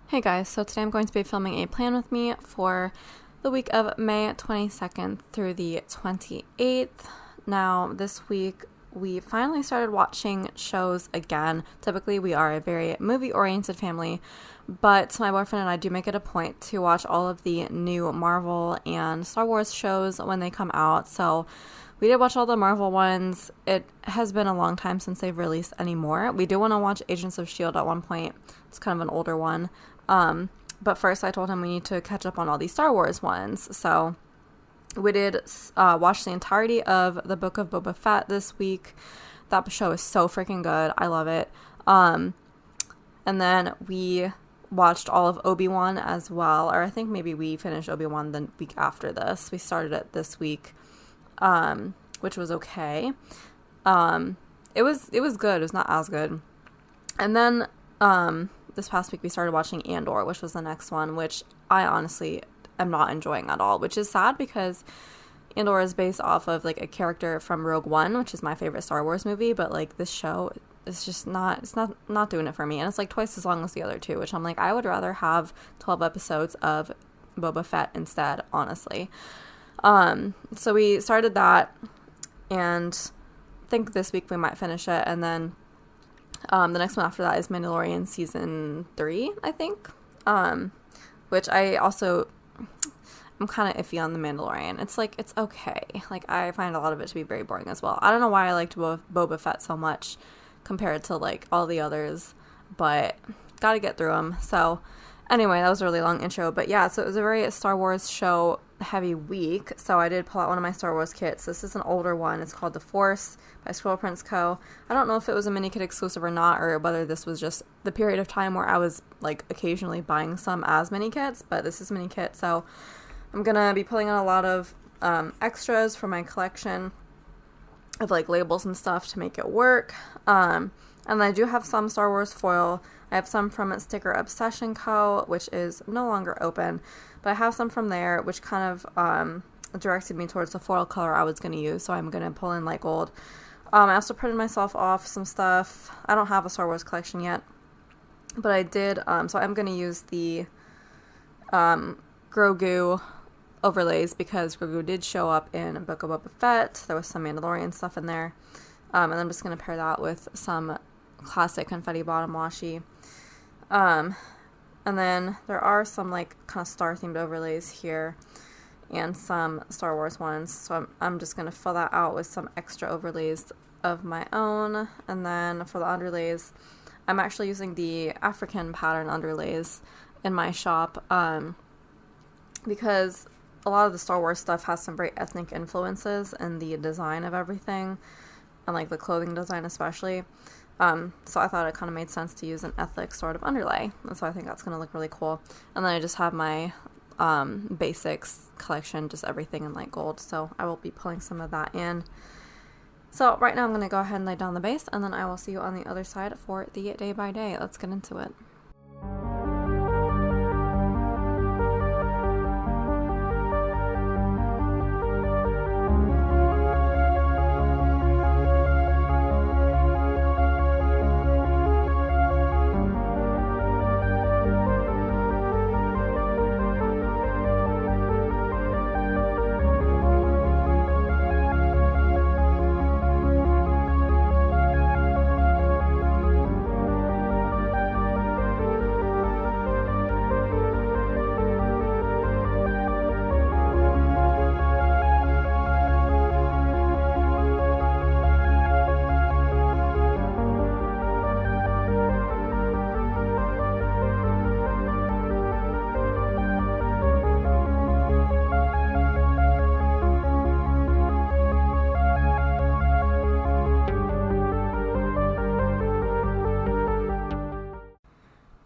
Hey guys, so today I'm going to be filming a plan with me for the week of May 22nd through the 28th. Now, this week we finally started watching shows again. Typically, we are a very movie-oriented family, but my boyfriend and I do make it a point to watch all of the new Marvel and Star Wars shows when they come out. So we did watch all the Marvel ones. It has been a long time since they've released any more. We do want to watch Agents of S.H.I.E.L.D. at one point. It's kind of an older one. But first I told him we need to catch up on all these Star Wars ones. So we did watch the entirety of the Book of Boba Fett this week. That show is so freaking good. I love it. And then we watched all of Obi-Wan as well. Or I think maybe we finished Obi-Wan the week after this. We started it this week, which was okay. It was good. It was not as good. And then this past week we started watching Andor, which was the next one, which I honestly am not enjoying at all, which is sad because Andor is based off of like a character from Rogue One, which is my favorite Star Wars movie, but like this show is just not doing it for me, and it's like twice as long as the other two, which I'm like, I would rather have 12 episodes of Boba Fett instead, honestly. So we started that, and I think this week we might finish it, and then the next one after that is Mandalorian season 3, I think, which I'm kind of iffy on the Mandalorian. It's like, it's okay. Like, I find a lot of it to be very boring as well. I don't know why I liked Boba Fett so much compared to like all the others, but gotta get through them. So anyway, that was a really long intro, but yeah, so it was a very Star Wars show heavy week. So I did pull out one of my Star Wars kits. This is an older one. It's called The Force by ScribblePrintsCo. I don't know if it was a mini kit exclusive or not, or whether this was just the period of time where I was like occasionally buying some as mini kits, but this is a mini kit. So I'm gonna be pulling out a lot of extras for my collection of like labels and stuff to make it work. And I do have some Star Wars foil. I have some from Sticker Obsession Co., which is no longer open, but I have some from there, which kind of directed me towards the foil color I was going to use, so I'm going to pull in light gold. I also printed myself off some stuff. I don't have a Star Wars collection yet, but I did, so I'm going to use the Grogu overlays because Grogu did show up in Book of Boba Fett. There was some Mandalorian stuff in there, and I'm just going to pair that with some classic confetti bottom washi. And then there are some like kind of star themed overlays here and some Star Wars ones, so I'm just going to fill that out with some extra overlays of my own. And then for the underlays, I'm actually using the African pattern underlays in my shop, because a lot of the Star Wars stuff has some very ethnic influences in the design of everything, and like the clothing design especially. So I thought it kind of made sense to use an ethnic sort of underlay, and so I think that's going to look really cool. And then I just have my basics collection, just everything in light gold, so I will be pulling some of that in. So right now I'm going to go ahead and lay down the base, and then I will see you on the other side for the day by day. Let's get into it.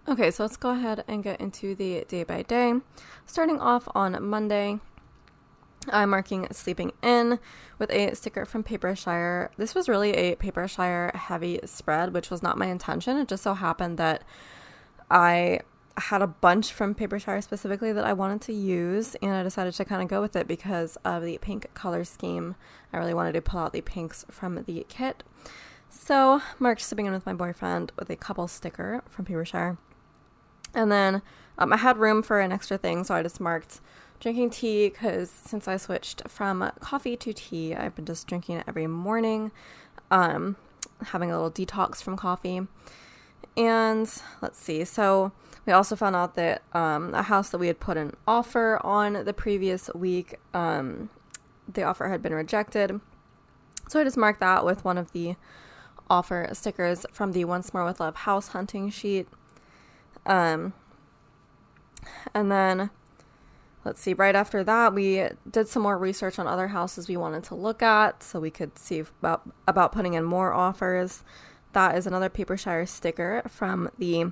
Okay, so let's go ahead and get into the day by day. Starting off on Monday, I'm marking Sleeping In with a sticker from Papershire. This was really a Papershire heavy spread, which was not my intention. It just so happened that I had a bunch from Papershire specifically that I wanted to use, and I decided to kind of go with it because of the pink color scheme. I really wanted to pull out the pinks from the kit. So, marked Sleeping In with my boyfriend with a couple sticker from Papershire. And then I had room for an extra thing, so I just marked drinking tea, because since I switched from coffee to tea, I've been just drinking it every morning, having a little detox from coffee. And let's see, so we also found out that a house that we had put an offer on the previous week, the offer had been rejected. So I just marked that with one of the offer stickers from the Once More with Love house hunting sheet. And then, let's see, right after that, we did some more research on other houses we wanted to look at, so we could see about putting in more offers. That is another Papershire sticker from the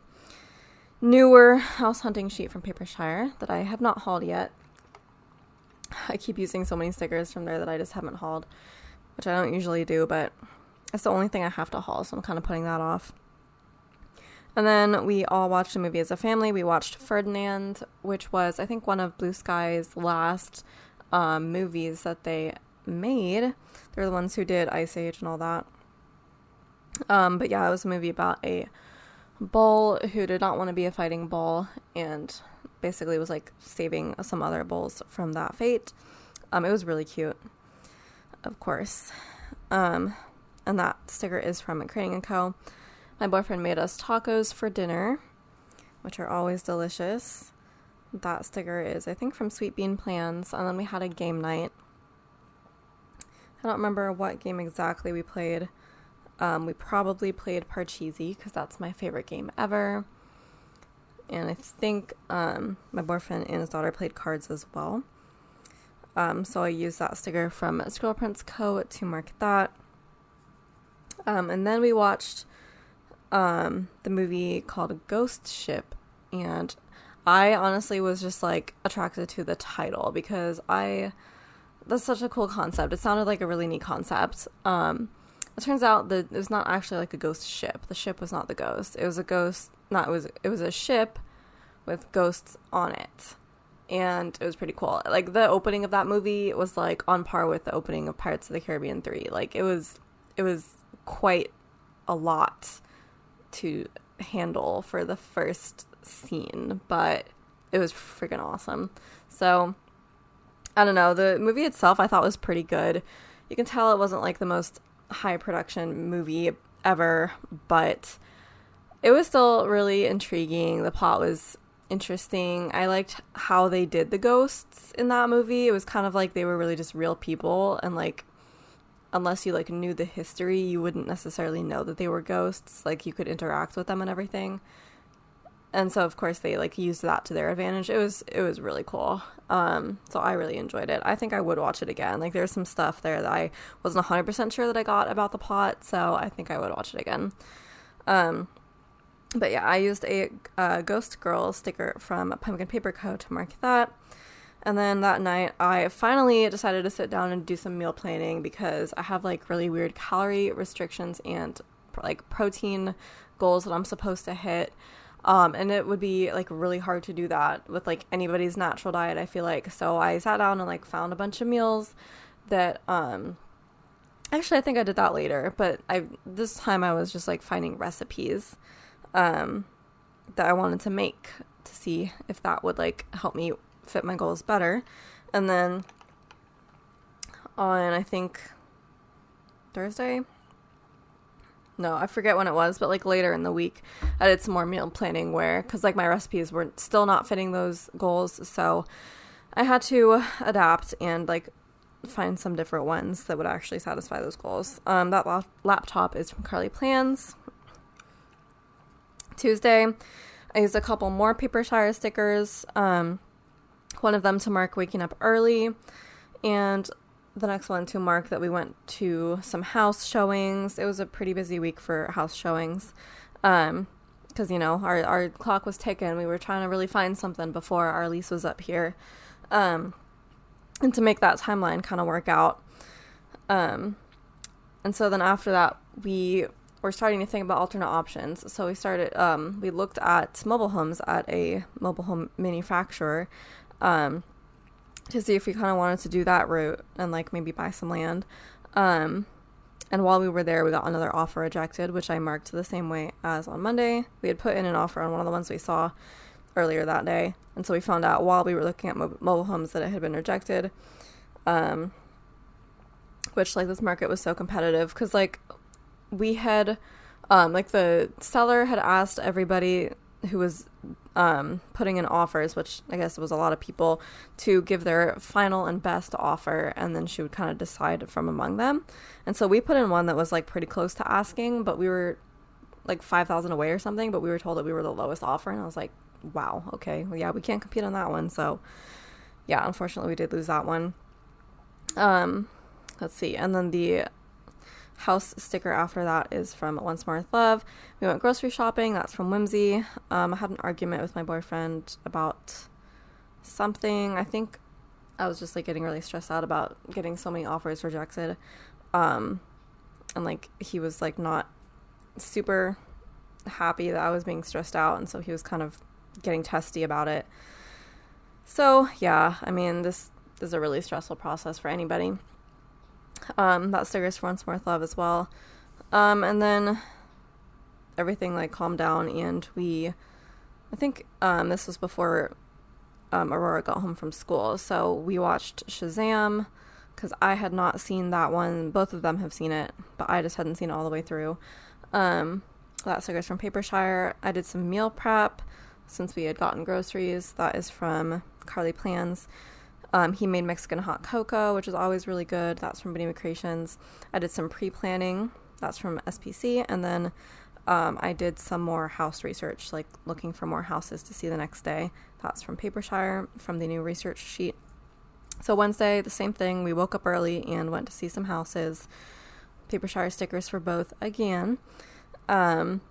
newer house hunting sheet from Papershire that I have not hauled yet. I keep using so many stickers from there that I just haven't hauled, which I don't usually do, but it's the only thing I have to haul, so I'm kind of putting that off. And then we all watched a movie as a family. We watched Ferdinand, which was, I think, one of Blue Sky's last movies that they made. They're the ones who did Ice Age and all that. But yeah, it was a movie about a bull who did not want to be a fighting bull, and basically was like saving some other bulls from that fate. It was really cute, of course. And that sticker is from @CribblePrintsCo. My boyfriend made us tacos for dinner, which are always delicious. That sticker is, I think, from Sweet Bean Plans. And then we had a game night. I don't remember what game exactly we played. We probably played Parcheesi, because that's my favorite game ever. And I think my boyfriend and his daughter played cards as well. So I used that sticker from ScribblePrintsCo to mark that. And then we watched the movie called Ghost Ship, and I honestly was just like attracted to the title, because that's such a cool concept. It sounded like a really neat concept. It turns out that it was not actually like a ghost ship. The ship was not the ghost. It was a ship with ghosts on it. And it was pretty cool. Like, the opening of that movie was like on par with the opening of Pirates of the Caribbean 3. Like, it was quite a lot to handle for the first scene, but it was freaking awesome. So, I don't know, the movie itself I thought was pretty good. You can tell it wasn't like the most high production movie ever, but it was still really intriguing. The plot was interesting. I liked how they did the ghosts in that movie. It was kind of like they were really just real people, and like, unless you like knew the history, you wouldn't necessarily know that they were ghosts. Like, you could interact with them and everything. And so, of course, they like used that to their advantage. It was really cool. So I really enjoyed it. I think I would watch it again. Like, there's some stuff there that I wasn't 100% sure that I got about the plot, so I think I would watch it again. But yeah, I used a Ghost Girl sticker from Pumpkin Paper Co. to mark that. And then that night, I finally decided to sit down and do some meal planning, because I have like really weird calorie restrictions and like protein goals that I'm supposed to hit. And it would be like really hard to do that with like anybody's natural diet, I feel like. So I sat down and like found a bunch of meals that, actually I think I did that later, but this time I was just like finding recipes, that I wanted to make to see if that would like help me fit my goals better. And then on, I think, Thursday? No, I forget when it was, but like later in the week, I did some more meal planning because like my recipes were still not fitting those goals. So I had to adapt and like find some different ones that would actually satisfy those goals. That laptop is from Carly Plans. Tuesday, I used a couple more Papershire stickers. One of them to mark waking up early, and the next one to mark that we went to some house showings. It was a pretty busy week for house showings, because, you know, our clock was ticking. We were trying to really find something before our lease was up here, and to make that timeline kind of work out. And so then after that, we were starting to think about alternate options. So we started, we looked at mobile homes at a mobile home manufacturer, to see if we kind of wanted to do that route and like maybe buy some land. And while we were there, we got another offer rejected, which I marked the same way as on Monday. We had put in an offer on one of the ones we saw earlier that day. And so we found out while we were looking at mobile homes that it had been rejected. Which, like, this market was so competitive because, like, we had, like, the seller had asked everybody who was putting in offers, which I guess was a lot of people, to give their final and best offer, and then she would kind of decide from among them. And so we put in one that was, like, pretty close to asking, but we were like $5,000 away or something, but we were told that we were the lowest offer, and I was like, wow, okay, well, yeah, we can't compete on that one. So yeah, unfortunately we did lose that one. Let's see, and then the house sticker after that is from Once More With Love. We went grocery shopping. That's from Whimsy. I had an argument with my boyfriend about something. I think I was just, like, getting really stressed out about getting so many offers rejected. And, like, he was, like, not super happy that I was being stressed out, and so he was kind of getting testy about it. So, yeah, I mean, this is a really stressful process for anybody. That sticker is for Once More With Love as well. And then everything, like, calmed down, and I think this was before Aurora got home from school, so we watched Shazam, because I had not seen that one. Both of them have seen it, but I just hadn't seen it all the way through. That sticker is from Papershire. I did some meal prep since we had gotten groceries. That is from Carly Plans. He made Mexican hot cocoa, which is always really good. That's from Benny Creations. I did some pre-planning. That's from SPC. And then I did some more house research, like looking for more houses to see the next day. That's from Papershire, from the new research sheet. So Wednesday, the same thing. We woke up early and went to see some houses. Papershire stickers for both again. And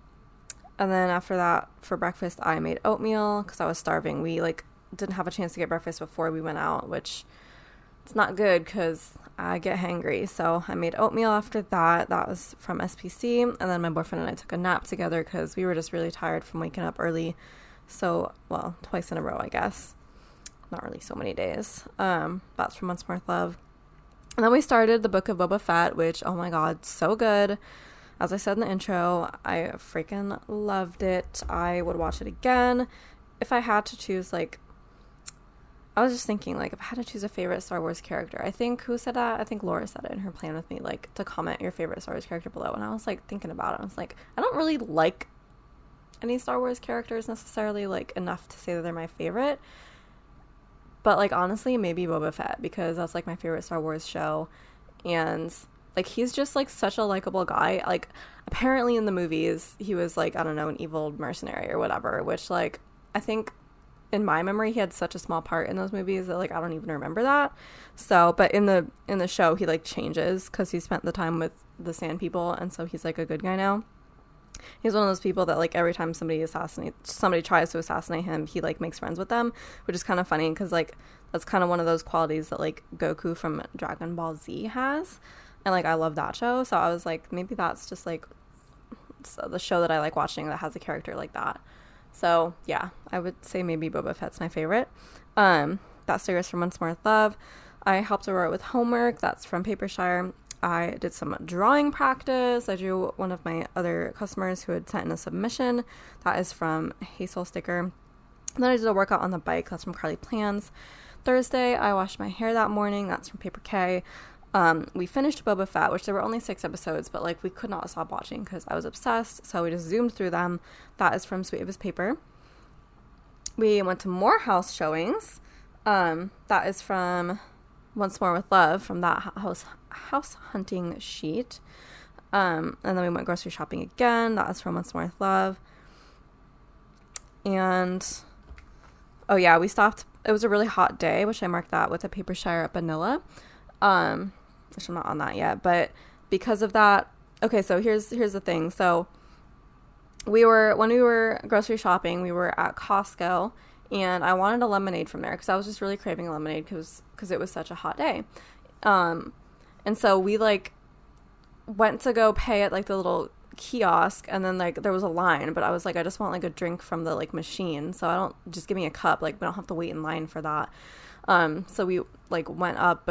then after that, for breakfast, I made oatmeal because I was starving. We, like, didn't have a chance to get breakfast before we went out, which it's not good because I get hangry. So I made oatmeal after that. That was from SPC. And then my boyfriend and I took a nap together because we were just really tired from waking up early. So, well, twice in a row, I guess. Not really so many days. That's from Once More With Love. And then we started the Book of Boba Fett, which, oh my god, so good. As I said in the intro, I freaking loved it. I would watch it again. If I had to choose, like, I was just thinking, like, if I had to choose a favorite Star Wars character, I think, who said that? I think Laura said it in her plan with me, like, to comment your favorite Star Wars character below. And I was, like, thinking about it. I was like, I don't really like any Star Wars characters necessarily, like, enough to say that they're my favorite. But, like, honestly, maybe Boba Fett, because that's, like, my favorite Star Wars show. And, like, he's just, like, such a likable guy. Like, apparently in the movies, he was, like, I don't know, an evil mercenary or whatever, which, like, I think in my memory, he had such a small part in those movies that, like, I don't even remember that. So, but in the show, he, like, changes because he spent the time with the Sand People, and so he's, like, a good guy now. He's one of those people that, like, every time somebody tries to assassinate him, he, like, makes friends with them, which is kind of funny because, like, that's kind of one of those qualities that, like, Goku from Dragon Ball Z has. And, like, I love that show, so I was like, maybe that's just, like, the show that I like watching that has a character like that. So, yeah, I would say maybe Boba Fett's my favorite. That sticker is from Once More With Love. I helped Aurora with homework. That's from Papershire. I did some drawing practice. I drew one of my other customers who had sent in a submission. That is from Hazel Sticker. And then I did a workout on the bike. That's from Carly Plans. Thursday, I washed my hair that morning. That's from Paper K. We finished Boba Fett, which there were only 6 episodes, but, like, we could not stop watching because I was obsessed, so we just zoomed through them. That is from Sweet of His Paper. We went to more house showings. That is from Once More With Love, from that house hunting sheet. And then we went grocery shopping again. That is from Once More With Love. And, oh yeah, we stopped. It was a really hot day, which I marked that with a Papershire vanilla. Which I'm not on that yet, but because of that, okay, so here's the thing. So when we were grocery shopping, we were at Costco, and I wanted a lemonade from there because I was just really craving lemonade because it was such a hot day. And so we, like, went to go pay at, like, the little kiosk, and then, like, there was a line, but I was like, I just want, like, a drink from the, like, machine, so I don't, just give me a cup, like, we don't have to wait in line for that. So we, like, went up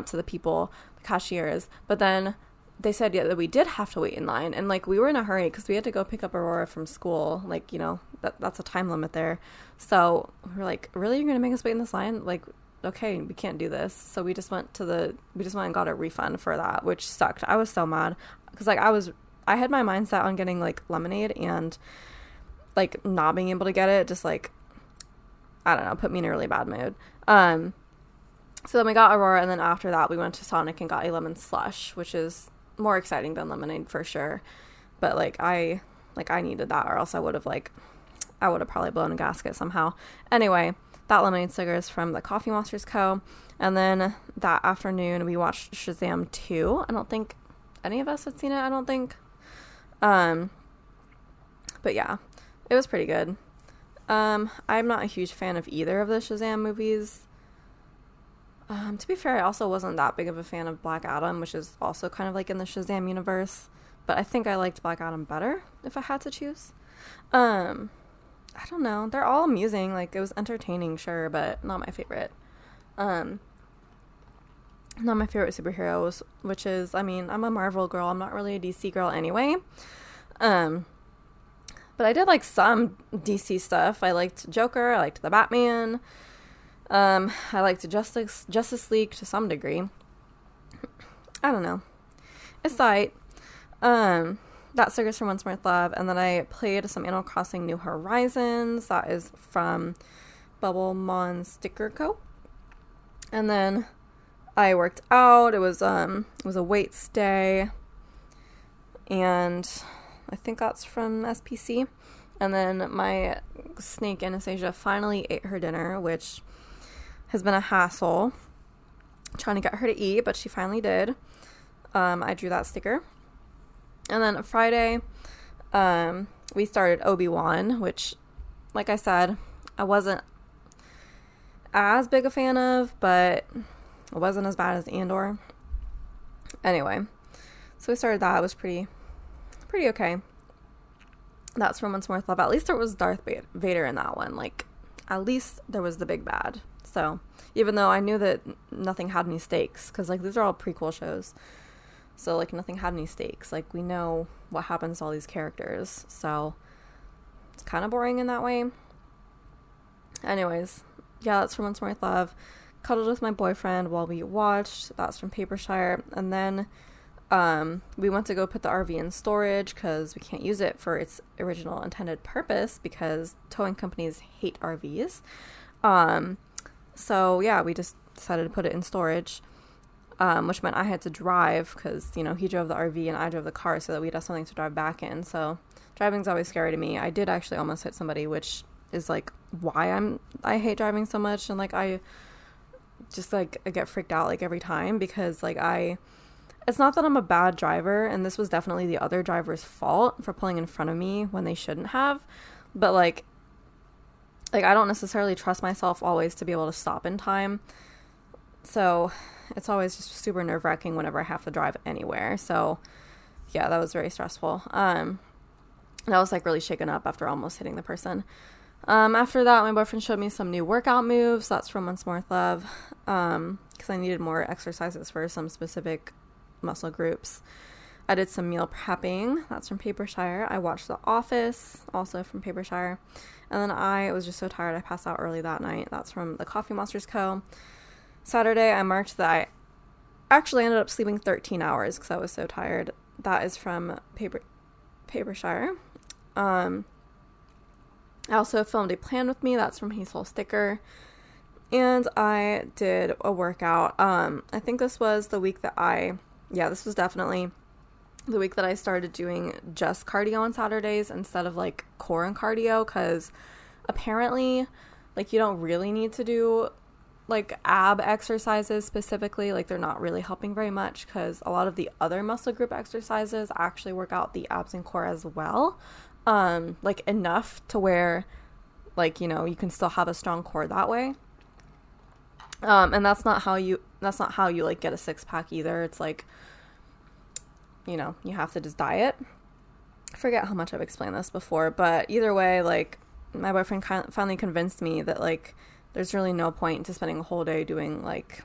to the people, the cashiers, but then they said, yeah, that we did have to wait in line, and like we were in a hurry because we had to go pick up Aurora from school, like, you know, that's a time limit there. So we were like, really, you're gonna make us wait in this line? Like, okay, we can't do this. So we just went and got a refund for that, which sucked. I was so mad because like I had my mindset on getting like lemonade, and like not being able to get it just like, I don't know, put me in a really bad mood. So then we got Aurora, and then after that we went to Sonic and got a lemon slush, which is more exciting than lemonade for sure. But like I needed that, or else I would have probably blown a gasket somehow. Anyway, that lemonade sticker is from the Coffee Monsters Co. And then that afternoon we watched Shazam 2. I don't think any of us had seen it, I don't think. But yeah, it was pretty good. I'm not a huge fan of either of the Shazam movies. To be fair, I also wasn't that big of a fan of Black Adam, which is also kind of like in the Shazam universe. But I think I liked Black Adam better if I had to choose. I don't know. They're all amusing. Like, it was entertaining, sure, but not my favorite. Not my favorite superheroes, which is, I mean, I'm a Marvel girl. I'm not really a DC girl anyway. But I did like some DC stuff. I liked Joker. I liked the Batman. I liked Justice League to some degree. I don't know. It's tight. That sticker's from Once More with Love. And then I played some Animal Crossing New Horizons. That is from Bubblemon Sticker Co. And then I worked out. It was a weights day. And I think that's from SPC. And then my snake Anastasia finally ate her dinner, which has been a hassle trying to get her to eat, but she finally did. I drew that sticker. And then Friday, we started Obi-Wan, which, like I said, I wasn't as big a fan of, but it wasn't as bad as Andor. Anyway, so we started that. It was pretty okay. That's from Once More with Love. At least there was Darth Vader in that one. Like, at least there was the big bad. So, even though I knew that nothing had any stakes, because, like, these are all prequel shows. So, like, nothing had any stakes. Like, we know what happens to all these characters. So, it's kind of boring in that way. Anyways, yeah, that's from Once More with Love. Cuddled with my boyfriend while we watched. That's from Papershire. And then we went to go put the RV in storage because we can't use it for its original intended purpose because towing companies hate RVs. So, yeah, we just decided to put it in storage, which meant I had to drive because, you know, he drove the RV and I drove the car so that we'd have something to drive back in. So, driving's always scary to me. I did actually almost hit somebody, which is, like, why I hate driving so much. And, like, I just, like, I get freaked out, like, every time because, like, it's not that I'm a bad driver, and this was definitely the other driver's fault for pulling in front of me when they shouldn't have, but, like, I don't necessarily trust myself always to be able to stop in time, so it's always just super nerve-wracking whenever I have to drive anywhere. So, yeah, that was very stressful. And I was, like, really shaken up after almost hitting the person. After that, my boyfriend showed me some new workout moves. That's from Once More with Love, because I needed more exercises for some specific muscle groups. I did some meal prepping. That's from Papershire. I watched The Office, also from Papershire. And then I was just so tired I passed out early that night. That's from the Coffee Monsters Co. Saturday, I marked that I actually ended up sleeping 13 hours because I was so tired. That is from Papershire. I also filmed a plan with me. That's from Hazel Sticker. And I did a workout. I think this was the week that this was definitely the week that I started doing just cardio on Saturdays instead of, like, core and cardio, because apparently, like, you don't really need to do, like, ab exercises specifically. Like, they're not really helping very much because a lot of the other muscle group exercises actually work out the abs and core as well, like, enough to where, like, you know, you can still have a strong core that way. And that's not how you like get a six-pack either. It's like, you know, you have to just diet. I forget how much I've explained this before, but either way, like, my boyfriend finally convinced me that, like, there's really no point to spending a whole day doing, like,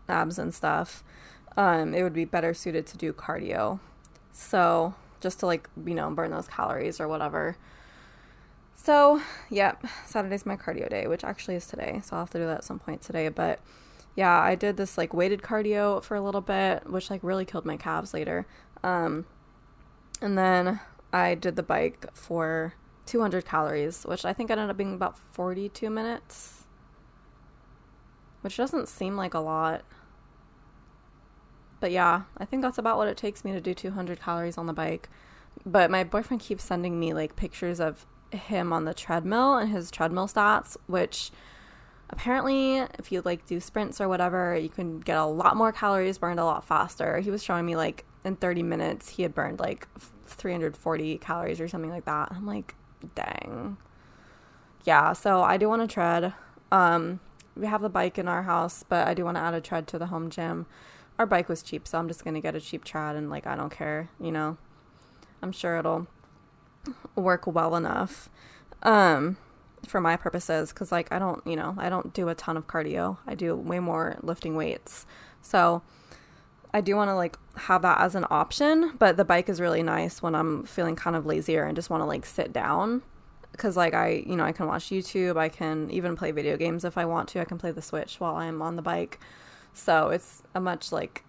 abs and stuff. it would be better suited to do cardio. So just to like, burn those calories or whatever. So yeah, Saturday's my cardio day, which actually is today. So I'll have to do that at some point today. But yeah, I did this like weighted cardio for a little bit, which like really killed my calves later. And then I did the bike for 200 calories, which I think ended up being about 42 minutes, which doesn't seem like a lot. But yeah, I think that's about what it takes me to do 200 calories on the bike. But my boyfriend keeps sending me like pictures of him on the treadmill and his treadmill stats, which apparently if you like do sprints or whatever, you can get a lot more calories burned a lot faster. He was showing me like in 30 minutes he had burned like 340 calories or something like that. I'm like, dang. Yeah, so I do want to tread. We have the bike in our house, but I do want to add a tread to the home gym. Our bike was cheap, so I'm just going to get a cheap tread and like I don't care, I'm sure it'll work well enough for my purposes, because like I don't do a ton of cardio. I do way more lifting weights, so I do want to like have that as an option. But the bike is really nice when I'm feeling kind of lazier and just want to like sit down, because like I can watch YouTube, I can even play video games if I want to. I can play the Switch while I'm on the bike, so it's a much like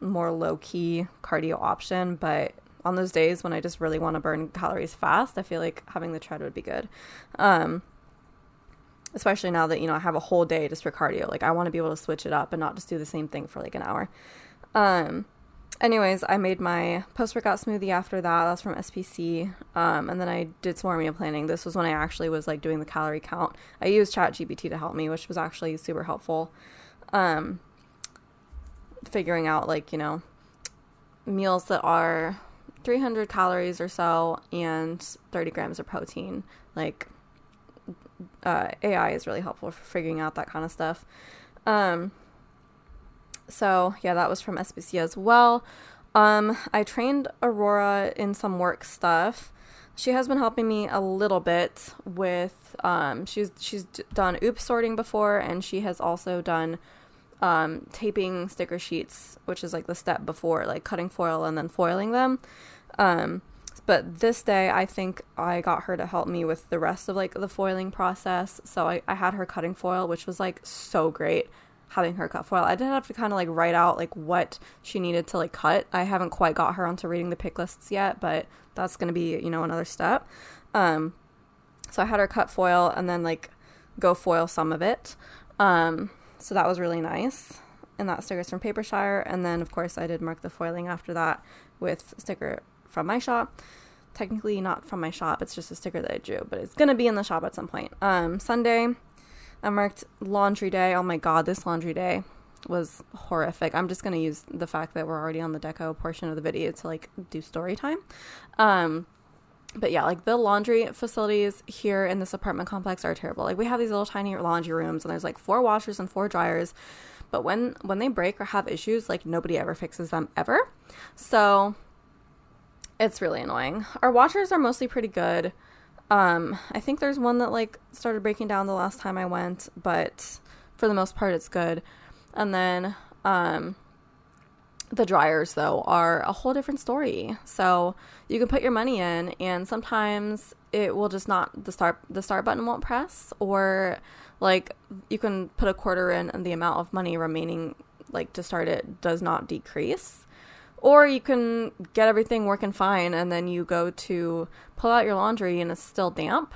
more low-key cardio option. But on those days when I just really want to burn calories fast, I feel like having the tread would be good. Especially now that, I have a whole day just for cardio. Like I want to be able to switch it up and not just do the same thing for like an hour. Anyways, I made my post-workout smoothie after that. That's from SPC. And then I did some more meal planning. This was when I actually was like doing the calorie count. I used ChatGPT to help me, which was actually super helpful. Figuring out like, meals that are 300 calories or so and 30 grams of protein. Like AI is really helpful for figuring out that kind of stuff. So yeah, that was from SBC as well. I trained Aurora in some work stuff. She has been helping me a little bit with she's done oops sorting before, and she has also done taping sticker sheets, which is like the step before like cutting foil and then foiling them. But this day I think I got her to help me with the rest of like the foiling process. So I had her cutting foil, which was like so great having her cut foil. I did have to kind of like write out like what she needed to like cut. I haven't quite got her onto reading the pick lists yet, but that's going to be, another step. So I had her cut foil and then like go foil some of it. So that was really nice. And that sticker's from Papershire. And then, of course, I did mark the foiling after that with a sticker from my shop. Technically not from my shop. It's just a sticker that I drew. But it's going to be in the shop at some point. Sunday, I marked laundry day. Oh, my God. This laundry day was horrific. I'm just going to use the fact that we're already on the deco portion of the video to, like, do story time. But yeah, like the laundry facilities here in this apartment complex are terrible. Like we have these little tiny laundry rooms and there's like 4 washers and 4 dryers. But when they break or have issues, like nobody ever fixes them ever. So it's really annoying. Our washers are mostly pretty good. I think there's one that like started breaking down the last time I went, but for the most part it's good. And then the dryers, though, are a whole different story. So you can put your money in, and sometimes it will just not, the start button won't press, or like you can put a quarter in and the amount of money remaining like to start it does not decrease. Or you can get everything working fine and then you go to pull out your laundry and it's still damp.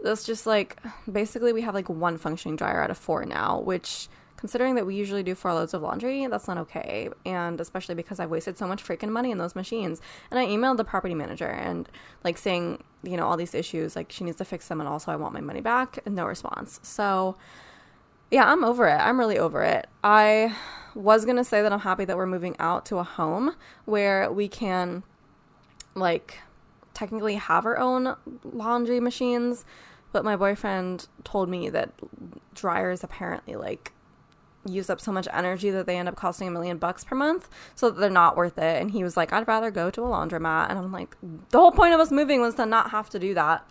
That's just like, basically we have like 1 functioning dryer out of 4 now, which considering that we usually do 4 loads of laundry, that's not okay. And especially because I've wasted so much freaking money in those machines. And I emailed the property manager and like saying, all these issues, like she needs to fix them and also I want my money back, and no response. So yeah, I'm over it. I'm really over it. I was going to say that I'm happy that we're moving out to a home where we can like technically have our own laundry machines. But my boyfriend told me that dryers apparently like use up so much energy that they end up costing $1 million per month, so that they're not worth it. And he was like, I'd rather go to a laundromat. And I'm like, the whole point of us moving was to not have to do that.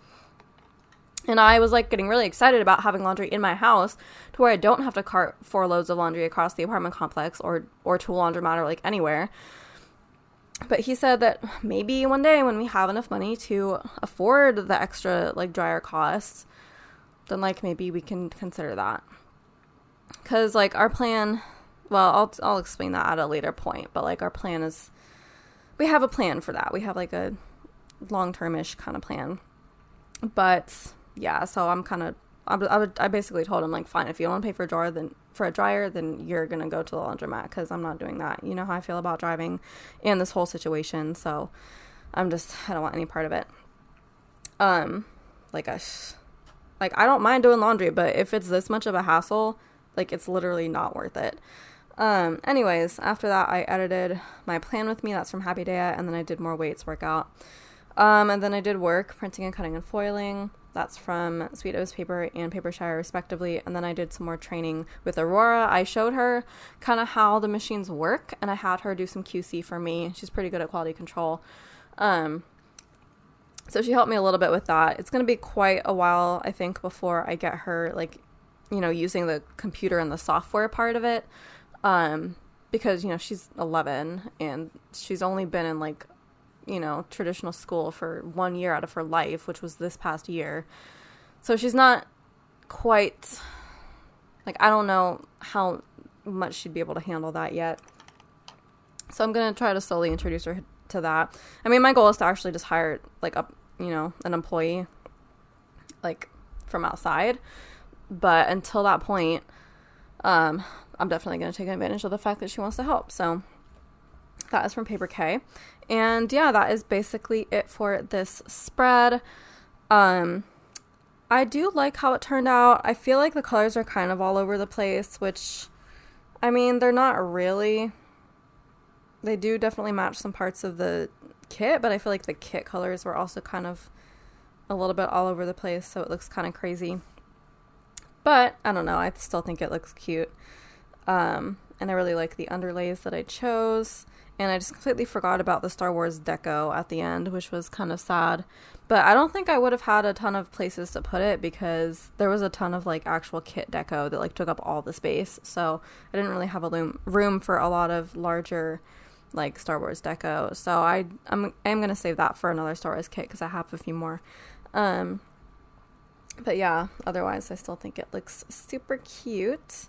And I was like getting really excited about having laundry in my house to where I don't have to cart 4 loads of laundry across the apartment complex or to a laundromat or like anywhere. But he said that maybe one day when we have enough money to afford the extra like dryer costs, then like maybe we can consider that. Because like our plan, well, I'll explain that at a later point, but like our plan is, we have a plan for that. We have like a long-term-ish kind of plan. But yeah, so I basically told him like, fine, if you want to pay for a dryer, then you're going to go to the laundromat, because I'm not doing that. You know how I feel about driving and this whole situation. So I don't want any part of it. I don't mind doing laundry, but if it's this much of a hassle, like it's literally not worth it. Anyways, after that, I edited my plan with me. That's from Happy Day. And then I did more weights workout. And then I did work, printing and cutting and foiling. That's from Sweet O's Paper and Paper Shire, respectively. And then I did some more training with Aurora. I showed her kind of how the machines work, and I had her do some QC for me. She's pretty good at quality control. So she helped me a little bit with that. It's going to be quite a while, I think, before I get her, like, you know, using the computer and the software part of it. Because, you know, she's 11, and she's only been in, like, you know, traditional school for 1 year out of her life, which was this past year. So she's not quite, like, I don't know how much she'd be able to handle that yet. So I'm going to try to slowly introduce her to that. I mean, my goal is to actually just hire, like, an employee, like, from outside. But until that point, I'm definitely going to take advantage of the fact that she wants to help. So that is from Paper K. And yeah, that is basically it for this spread. I do like how it turned out. I feel like the colors are kind of all over the place, which, I mean, they're not really. They do definitely match some parts of the kit, but I feel like the kit colors were also kind of a little bit all over the place, so it looks kind of crazy. But I don't know, I still think it looks cute. And I really like the underlays that I chose. And I just completely forgot about the Star Wars deco at the end, which was kind of sad. But I don't think I would have had a ton of places to put it, because there was a ton of like actual kit deco that like took up all the space. So I didn't really have a room for a lot of larger like Star Wars deco. So I am going to save that for another Star Wars kit, because I have a few more. But yeah, otherwise I still think it looks super cute.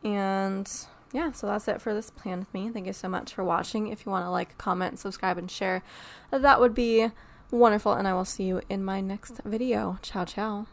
And yeah, so that's it for this plan with me. Thank you so much for watching. If you want to like, comment, subscribe, and share, that would be wonderful. And I will see you in my next video. Ciao, ciao.